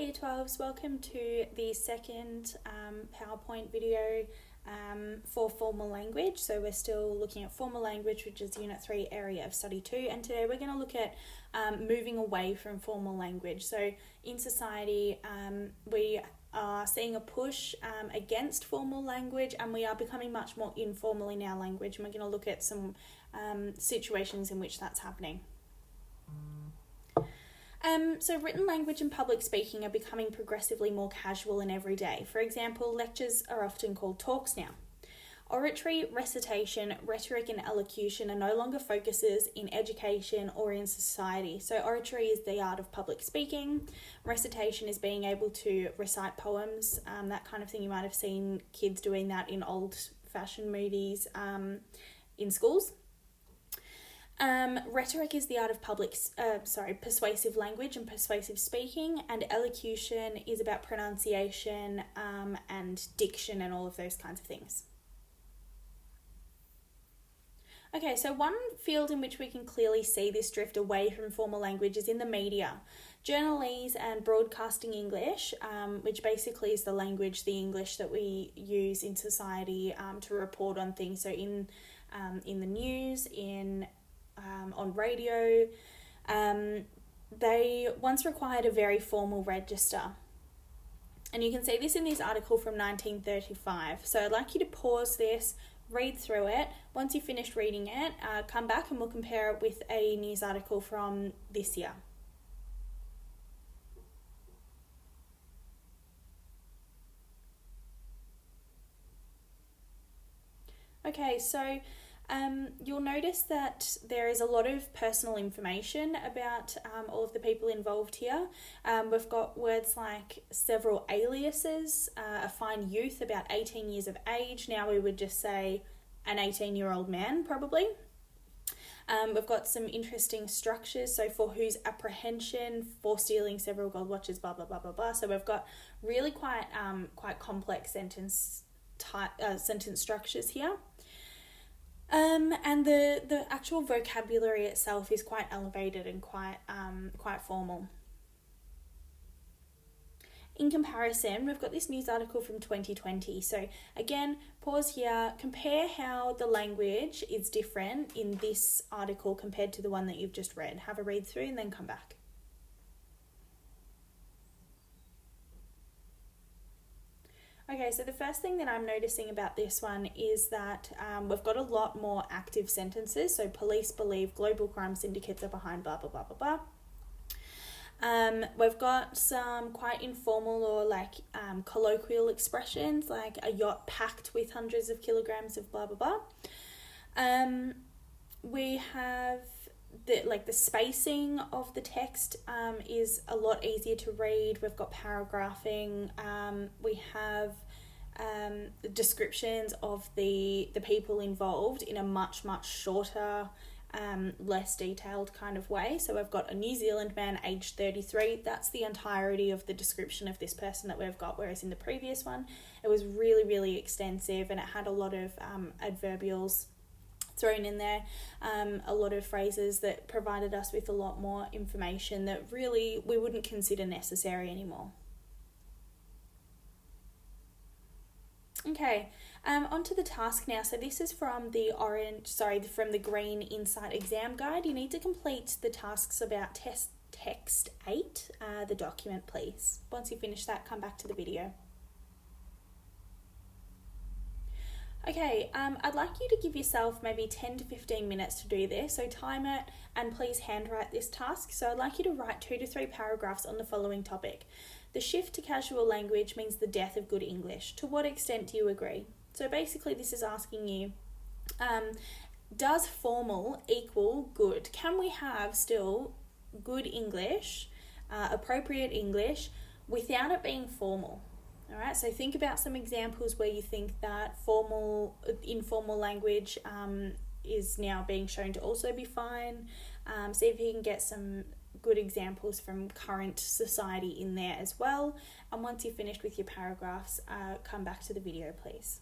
Year 12s, welcome to the second PowerPoint video for formal language. So we're still looking at formal language, which is Unit 3, Area of Study 2, and today we're going to look at moving away from formal language. So in society, we are seeing a push against formal language, and we are becoming much more informal in our language, and we're going to look at some situations in which that's happening. So written language and public speaking are becoming progressively more casual and everyday. For example, lectures are often called talks now. Oratory, recitation, rhetoric and elocution are no longer focuses in education or in society. So oratory is the art of public speaking. Recitation is being able to recite poems, that kind of thing. You might have seen kids doing that in old-fashioned movies in schools. Rhetoric is the art of persuasive language and persuasive speaking, and elocution is about pronunciation and diction and all of those kinds of things. Okay, so one field in which we can clearly see this drift away from formal language is in the media. Journalese and broadcasting English, which basically is the language, the English that we use in society to report on things. So in the news, on radio, they once required a very formal register. And you can see this in this article from 1935. So I'd like you to pause this, read through it. Once you've finished reading it, come back and we'll compare it with a news article from this year. Okay, so you'll notice that there is a lot of personal information about all of the people involved here. We've got words like several aliases, a fine youth about 18 years of age. Now we would just say an 18-year-old man, probably. We've got some interesting structures. So for whose apprehension, for stealing several gold watches, blah, blah, blah, blah, blah. So we've got really quite complex sentence structures here. And the actual vocabulary itself is quite elevated and quite formal. In comparison, we've got this news article from 2020. So again, pause here, compare how the language is different in this article compared to the one that you've just read. Have a read through and then come back. Okay, so the first thing that I'm noticing about this one is that we've got a lot more active sentences. So police believe global crime syndicates are behind blah, blah, blah, blah, blah. We've got some quite informal or colloquial expressions like a yacht packed with hundreds of kilograms of blah, blah, blah. We have the spacing of the text is a lot easier to read. We've got paragraphing. We have descriptions of the people involved in a much shorter, less detailed kind of way. So we've got a New Zealand man aged 33. That's the entirety of the description of this person that we've got, whereas in the previous one it was really extensive and it had a lot of adverbials thrown in there, a lot of phrases that provided us with a lot more information that really we wouldn't consider necessary anymore. Okay, onto the task now. So this is from the Green Insight Exam Guide. You need to complete the tasks about text 8, the document, please. Once you finish that, come back to the video. Okay, I'd like you to give yourself maybe 10 to 15 minutes to do this, so time it and please handwrite this task. So I'd like you to write 2 to 3 paragraphs on the following topic. The shift to casual language means the death of good English. To what extent do you agree? So basically this is asking you, does formal equal good? Can we have still good English, appropriate English, without it being formal? All right, so think about some examples where you think that informal language is now being shown to also be fine. See if you can get some good examples from current society in there as well. And once you've finished with your paragraphs, come back to the video, please.